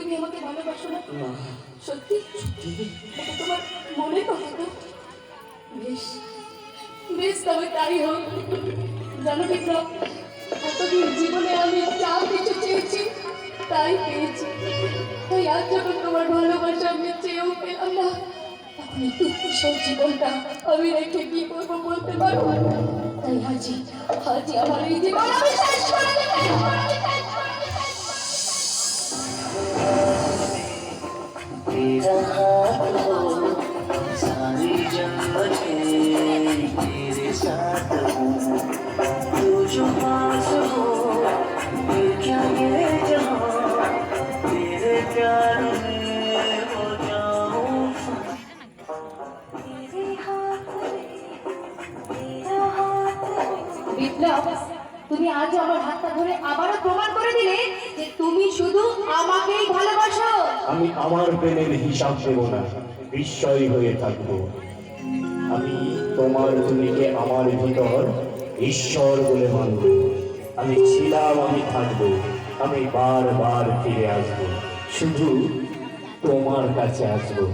তুমি আমাকে ভালোবাসো না? সত্যি এটা তোমার মনে কথা তো? বেশ বেশ, তবে তাই হোক। জানো বিক্রম, এতদিন জীবনে আমি যা কিছু চেয়েছি তাই পেয়েছি। তাই আজ যখন তোমার ভালোবাসা আমি চেয়েও পেলাম না, এখন এই তুচ্ছ জীবনটা আমি রেখে কি করবো বলতে পারো? তাই হাজি হাজি আমার এই জীবন আমি শেষ করে দিতে तेरा हाथ हो सारी जन्नतें तेरे साथ हूँ तू जो पास हो फिर क्या ये जहाँ तेरे प्यार में हो जाऊँ तेरे हाथ में तेरा हाथ বিপ্লব, তুমি আজ আমার হাতটা ধরে আবারও প্রমাণ করে দিলে যে তুমি শুধু আমাকেই ভালোবাসো। আমি আমার প্রেমের হিসাব দেব না, বিস্ময় হয়ে থাকবো। আমি তোমার তুমিকে আমার ভিতর ঈশ্বর বলে মানব। আমি ছিলাম, আমি থাকবো, আমি বারবার ফিরে আসবো, শুধু তোমার কাছে আসবো।